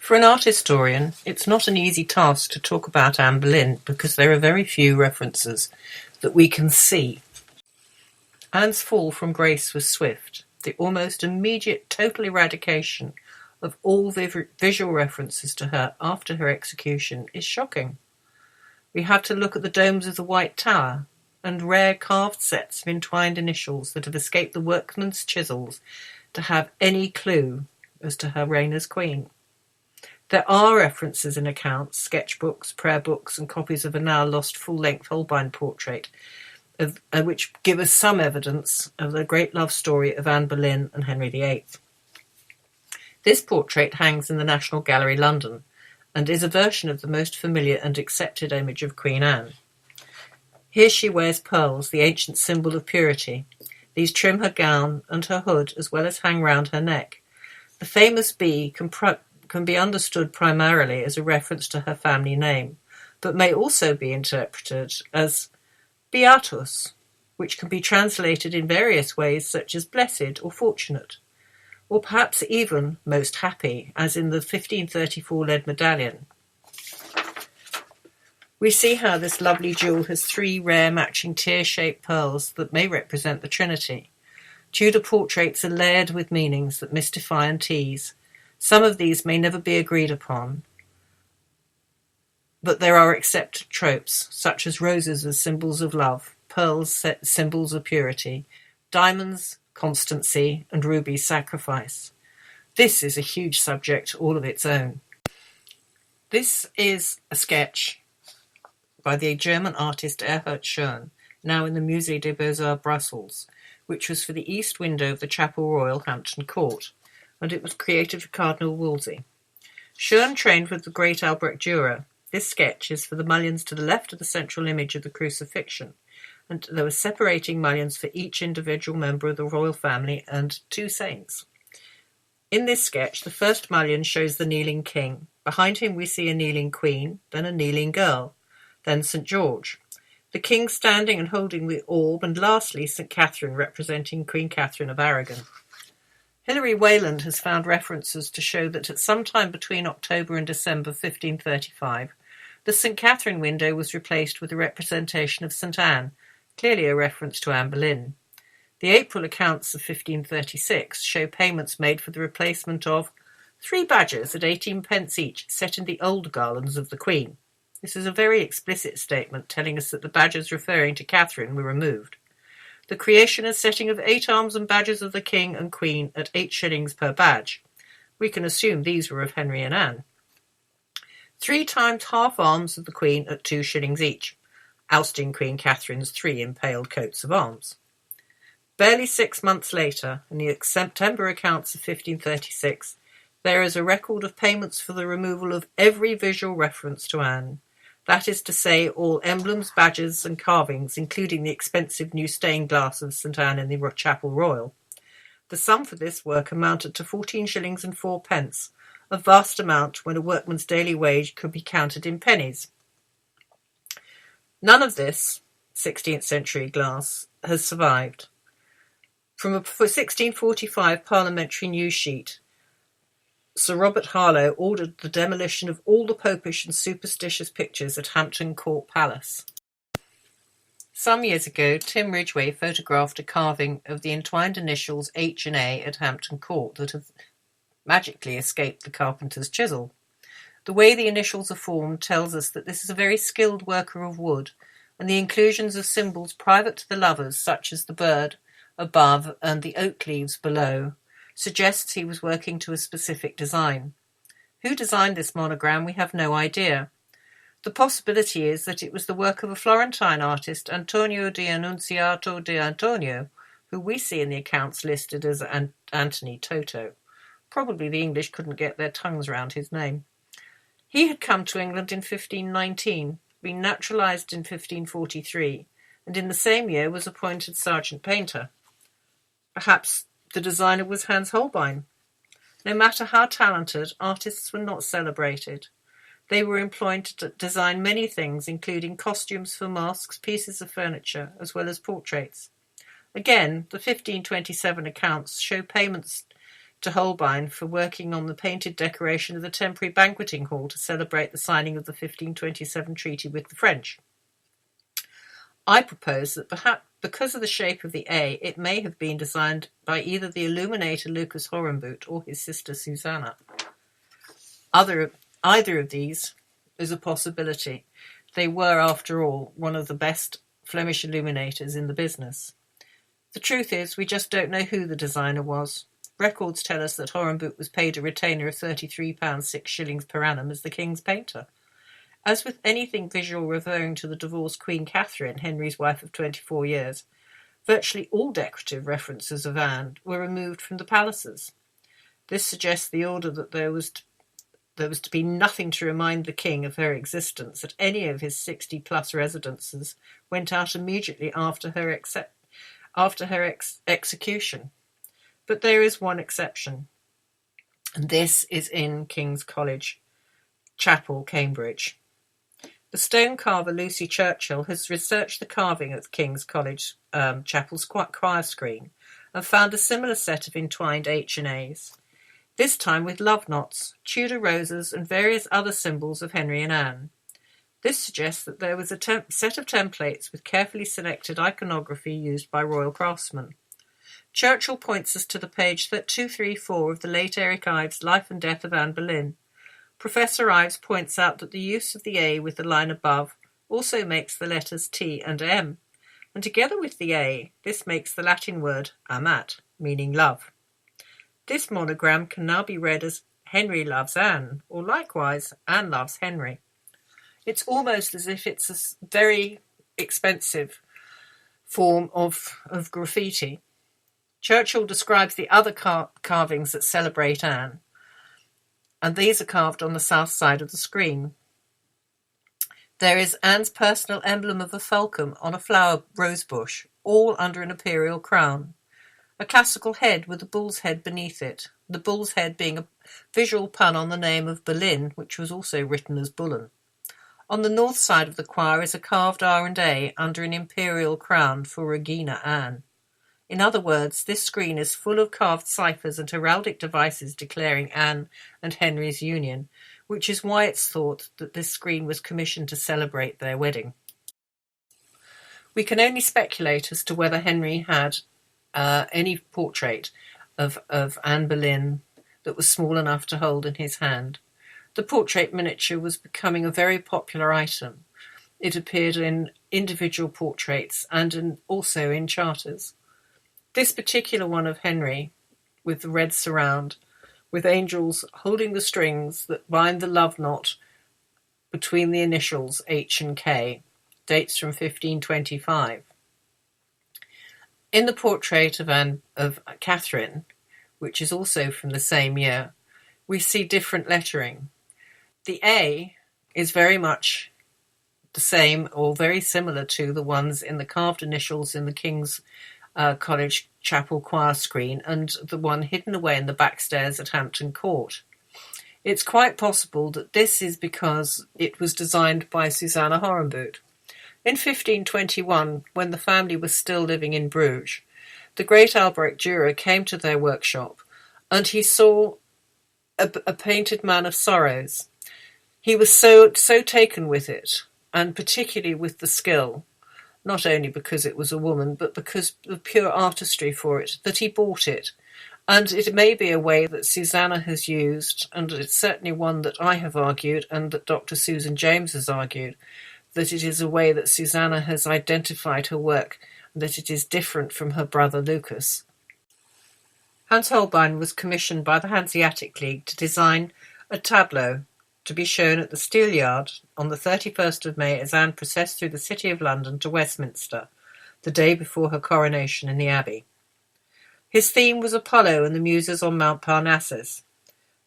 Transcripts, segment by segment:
For an art historian, it's not an easy task to talk about Anne Boleyn because there are very few references that we can see. Anne's fall from grace was swift. The almost immediate total eradication of all visual references to her after her execution is shocking. We have to look at the domes of the White Tower and rare carved sets of entwined initials that have escaped the workman's chisels to have any clue as to her reign as queen. There are references in accounts, sketchbooks, prayer books, and copies of a now lost full-length Holbein portrait, which give us some evidence of the great love story of Anne Boleyn and Henry VIII. This portrait hangs in the National Gallery, London, and is a version of the most familiar and accepted image of Queen Anne. Here she wears pearls, the ancient symbol of purity. These trim her gown and her hood, as well as hang round her neck. The famous B can be understood primarily as a reference to her family name, but may also be interpreted as Beatus, which can be translated in various ways such as blessed or fortunate, or perhaps even most happy, as in the 1534 lead medallion. We see how this lovely jewel has three rare matching tear-shaped pearls that may represent the Trinity. Tudor portraits are layered with meanings that mystify and tease. Some of these may never be agreed upon, but there are accepted tropes, such as roses as symbols of love, pearls symbols of purity, diamonds constancy, and rubies sacrifice. This is a huge subject all of its own. This is a sketch by the German artist Erhard Schön, now in the Musée des Beaux-Arts, Brussels, which was for the east window of the Chapel Royal, Hampton Court, and it was created for Cardinal Wolsey. Schön trained with the great Albrecht Dürer. This sketch is for the mullions to the left of the central image of the crucifixion, and there were separating mullions for each individual member of the royal family and two saints. In this sketch, the first mullion shows the kneeling king. Behind him we see a kneeling queen, then a kneeling girl, then St. George, the king standing and holding the orb, and lastly St. Catherine representing Queen Catherine of Aragon. Hilary Wayland has found references to show that at some time between October and December 1535, the St. Catherine window was replaced with a representation of St. Anne, clearly a reference to Anne Boleyn. The April accounts of 1536 show payments made for the replacement of 3 badgers at 18 pence each, set in the old garlands of the Queen. This is a very explicit statement telling us that the badgers referring to Catherine were removed. The creation and setting of 8 arms and badges of the King and Queen at 8 shillings per badge. We can assume these were of Henry and Anne. 3 times half arms of the Queen at 2 shillings each, ousting Queen Catherine's 3 impaled coats of arms. Barely 6 months later, in the September accounts of 1536, there is a record of payments for the removal of every visual reference to Anne. That is to say, all emblems, badges, and carvings, including the expensive new stained glass of St. Anne in the Chapel Royal. The sum for this work amounted to 14 shillings and 4 pence, a vast amount when a workman's daily wage could be counted in pennies. None of this 16th century glass has survived. From a 1645 parliamentary news sheet, Sir Robert Harlow ordered the demolition of all the popish and superstitious pictures at Hampton Court Palace. Some years ago, Tim Ridgway photographed a carving of the entwined initials H and A at Hampton Court that have magically escaped the carpenter's chisel. The way the initials are formed tells us that this is a very skilled worker of wood, and the inclusions of symbols private to the lovers, such as the bird above and the oak leaves below, suggests he was working to a specific design. Who designed this monogram, we have no idea. The possibility is that it was the work of a Florentine artist, Antonio di Annunziato de Antonio, who we see in the accounts listed as Anthony Toto. Probably the English couldn't get their tongues round his name. He had come to England in 1519, been naturalised in 1543, and in the same year was appointed sergeant painter. Perhaps the designer was Hans Holbein. No matter how talented, artists were not celebrated. They were employed to design many things, including costumes for masks, pieces of furniture, as well as portraits. Again, the 1527 accounts show payments to Holbein for working on the painted decoration of the temporary banqueting hall to celebrate the signing of the 1527 treaty with the French. I propose that perhaps because of the shape of the A, it may have been designed by either the illuminator Lucas Horenboot or his sister Susanna. Either of these is a possibility. They were, after all, one of the best Flemish illuminators in the business. The truth is, we just don't know who the designer was. Records tell us that Horenboot was paid a retainer of £33 6 per annum as the king's painter. As with anything visual referring to the divorced Queen Catherine, Henry's wife of 24 years, virtually all decorative references of Anne were removed from the palaces. This suggests the order that there was to be nothing to remind the king of her existence at any of his 60-plus residences went out immediately after her execution. But there is one exception, and this is in King's College Chapel, Cambridge. The stone carver Lucy Churchill has researched the carving at King's College Chapel's choir screen and found a similar set of entwined H and A's, this time with love knots, Tudor roses and various other symbols of Henry and Anne. This suggests that there was a set of templates with carefully selected iconography used by royal craftsmen. Churchill points us to the page 234 of the late Eric Ives' Life and Death of Anne Boleyn. Professor Ives points out that the use of the A with the line above also makes the letters T and M, and together with the A, this makes the Latin word amat, meaning love. This monogram can now be read as Henry loves Anne, or likewise, Anne loves Henry. It's almost as if it's a very expensive form of graffiti. Churchill describes the other carvings that celebrate Anne, and these are carved on the south side of the screen. There is Anne's personal emblem of a falcon on a flower rose bush, all under an imperial crown. A classical head with a bull's head beneath it, the bull's head being a visual pun on the name of Boleyn, which was also written as Bullen. On the north side of the choir is a carved R&A under an imperial crown for Regina Anne. In other words, this screen is full of carved ciphers and heraldic devices declaring Anne and Henry's union, which is why it's thought that this screen was commissioned to celebrate their wedding. We can only speculate as to whether Henry had any portrait of Anne Boleyn that was small enough to hold in his hand. The portrait miniature was becoming a very popular item. It appeared in individual portraits and also in charters. This particular one of Henry, with the red surround, with angels holding the strings that bind the love knot between the initials H and K, dates from 1525. In the portrait of Catherine, which is also from the same year, we see different lettering. The A is very much the same or very similar to the ones in the carved initials in the King's College Chapel choir screen and the one hidden away in the backstairs at Hampton Court. It's quite possible that this is because it was designed by Susanna Horenboot. In 1521, when the family was still living in Bruges, the great Albrecht Dürer came to their workshop and he saw a painted man of sorrows. He was so taken with it, and particularly with the skill, not only because it was a woman, but because of the pure artistry for it, that he bought it. And it may be a way that Susanna has used, and it's certainly one that I have argued, and that Dr. Susan James has argued, that it is a way that Susanna has identified her work, and that it is different from her brother Lucas. Hans Holbein was commissioned by the Hanseatic League to design a tableau to be shown at the Steelyard on the 31st of May as Anne processed through the City of London to Westminster, the day before her coronation in the Abbey. His theme was Apollo and the Muses on Mount Parnassus,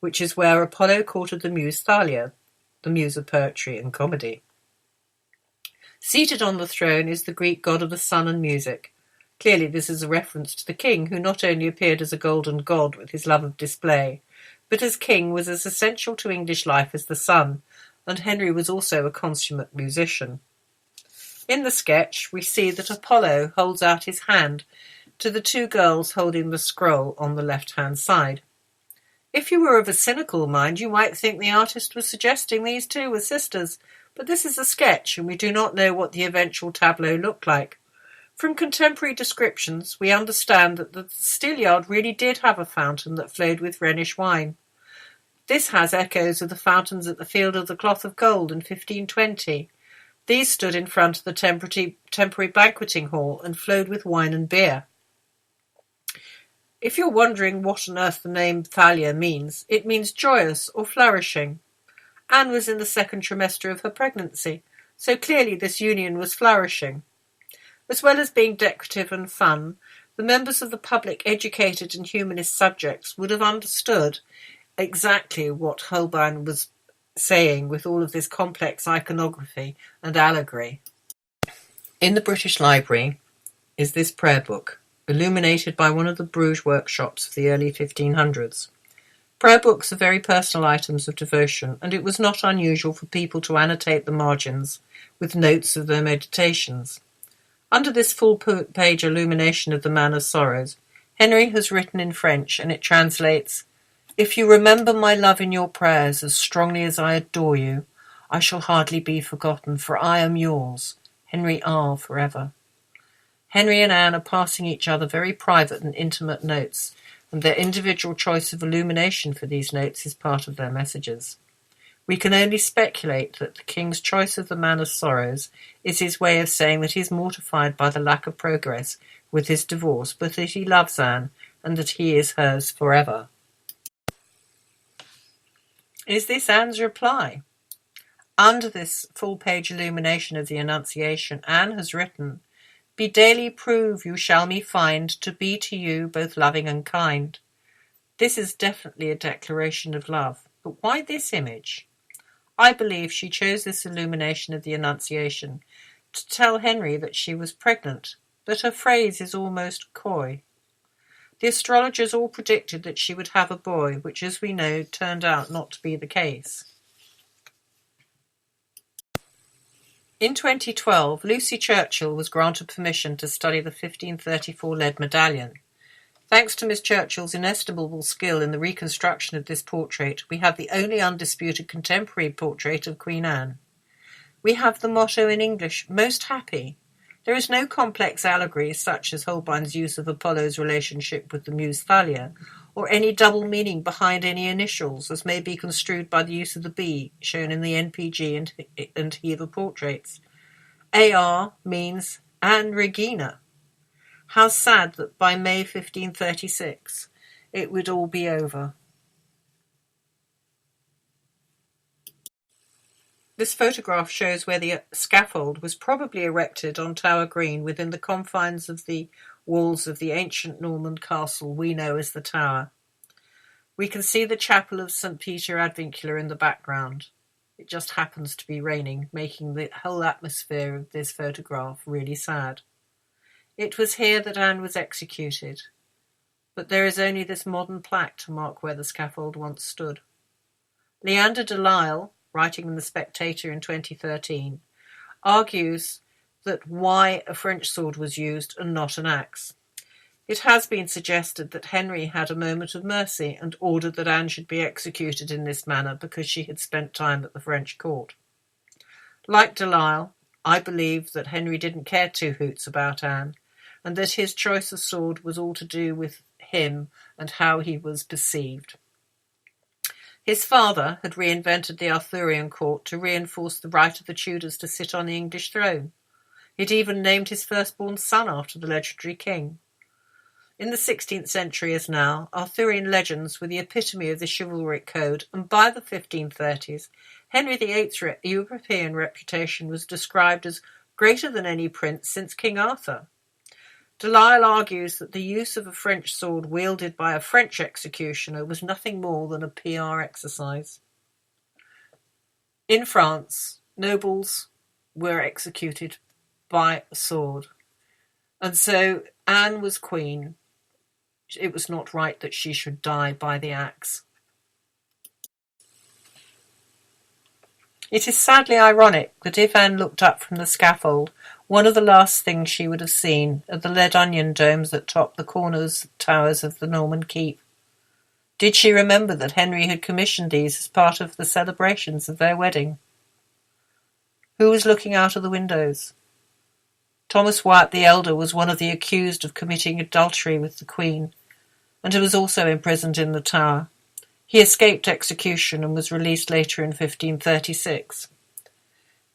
which is where Apollo courted the muse Thalia, the muse of poetry and comedy. Seated on the throne is the Greek god of the sun and music. Clearly this is a reference to the king, who not only appeared as a golden god with his love of display, but as king was as essential to English life as the sun, and Henry was also a consummate musician. In the sketch, we see that Apollo holds out his hand to the two girls holding the scroll on the left-hand side. If you were of a cynical mind, you might think the artist was suggesting these two were sisters, but this is a sketch, and we do not know what the eventual tableau looked like. From contemporary descriptions, we understand that the Steelyard really did have a fountain that flowed with Rhenish wine. This has echoes of the fountains at the Field of the Cloth of Gold in 1520. These stood in front of the temporary banqueting hall and flowed with wine and beer. If you're wondering what on earth the name Thalia means, it means joyous or flourishing. Anne was in the second trimester of her pregnancy, so clearly this union was flourishing. As well as being decorative and fun, the members of the public educated and humanist subjects would have understood exactly what Holbein was saying with all of this complex iconography and allegory. In the British Library is this prayer book, illuminated by one of the Bruges workshops of the early 1500s. Prayer books are very personal items of devotion, and it was not unusual for people to annotate the margins with notes of their meditations. Under this full-page illumination of the Man of Sorrows, Henry has written in French, and it translates, "If you remember my love in your prayers as strongly as I adore you, I shall hardly be forgotten, for I am yours, Henry R. forever." Henry and Anne are passing each other very private and intimate notes, and their individual choice of illumination for these notes is part of their messages. We can only speculate that the king's choice of the Man of Sorrows is his way of saying that he is mortified by the lack of progress with his divorce, but that he loves Anne and that he is hers forever. Is this Anne's reply? Under this full-page illumination of the Annunciation, Anne has written, "Be daily prove you shall me find to be to you both loving and kind." This is definitely a declaration of love, but why this image? I believe she chose this illumination of the Annunciation to tell Henry that she was pregnant, but her phrase is almost coy. The astrologers all predicted that she would have a boy, which, as we know, turned out not to be the case. In 2012, Lucy Churchill was granted permission to study the 1534 lead medallion. Thanks to Miss Churchill's inestimable skill in the reconstruction of this portrait, we have the only undisputed contemporary portrait of Queen Anne. We have the motto in English, "Most Happy." There is no complex allegory such as Holbein's use of Apollo's relationship with the muse Thalia, or any double meaning behind any initials, as may be construed by the use of the B, shown in the NPG and Hever portraits. AR means Anne Regina. How sad that by May 1536 it would all be over. This photograph shows where the scaffold was probably erected on Tower Green within the confines of the walls of the ancient Norman castle we know as the Tower. We can see the chapel of St. Peter ad Vincula in the background. It just happens to be raining, making the whole atmosphere of this photograph really sad. It was here that Anne was executed, but there is only this modern plaque to mark where the scaffold once stood. Leander de Lisle, writing in The Spectator in 2013, argues that why a French sword was used and not an axe. It has been suggested that Henry had a moment of mercy and ordered that Anne should be executed in this manner because she had spent time at the French court. Like de Lisle, I believe that Henry didn't care two hoots about Anne, and that his choice of sword was all to do with him and how he was perceived. His father had reinvented the Arthurian court to reinforce the right of the Tudors to sit on the English throne. He'd even named his firstborn son after the legendary king. In the 16th century as now, Arthurian legends were the epitome of the chivalric code, and by the 1530s, Henry VIII's European reputation was described as greater than any prince since King Arthur. De Lisle argues that the use of a French sword wielded by a French executioner was nothing more than a PR exercise. In France, nobles were executed by a sword, and so Anne was queen. It was not right that she should die by the axe. It is sadly ironic that if Anne looked up from the scaffold, one of the last things she would have seen are the lead onion domes that top the corners towers of the Norman keep. Did she remember that Henry had commissioned these as part of the celebrations of their wedding? Who was looking out of the windows? Thomas Wyatt the Elder was one of the accused of committing adultery with the Queen, and was also imprisoned in the Tower. He escaped execution and was released later in 1536.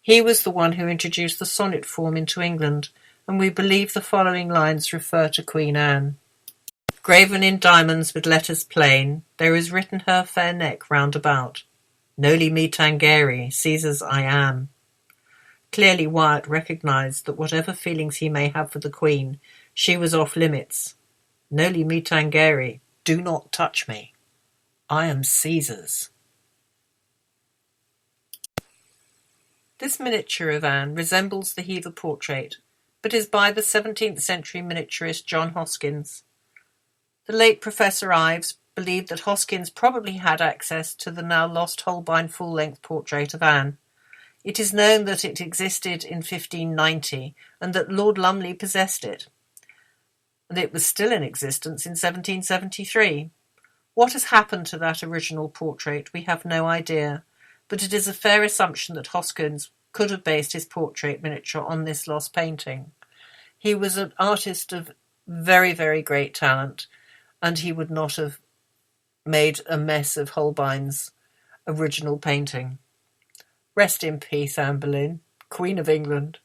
He was the one who introduced the sonnet form into England, and we believe the following lines refer to Queen Anne. Graven in diamonds with letters plain, there is written her fair neck round about. Noli me tangere, Caesar's I am. Clearly Wyatt recognised that whatever feelings he may have for the Queen, she was off limits. Noli me tangere, do not touch me. I am Caesar's. This miniature of Anne resembles the Hever portrait, but is by the 17th century miniaturist John Hoskins. The late Professor Ives believed that Hoskins probably had access to the now lost Holbein full-length portrait of Anne. It is known that it existed in 1590 and that Lord Lumley possessed it, and it was still in existence in 1773. What has happened to that original portrait we have no idea, but it is a fair assumption that Hoskins could have based his portrait miniature on this lost painting. He was an artist of very, very great talent, and he would not have made a mess of Holbein's original painting. Rest in peace, Anne Boleyn, Queen of England.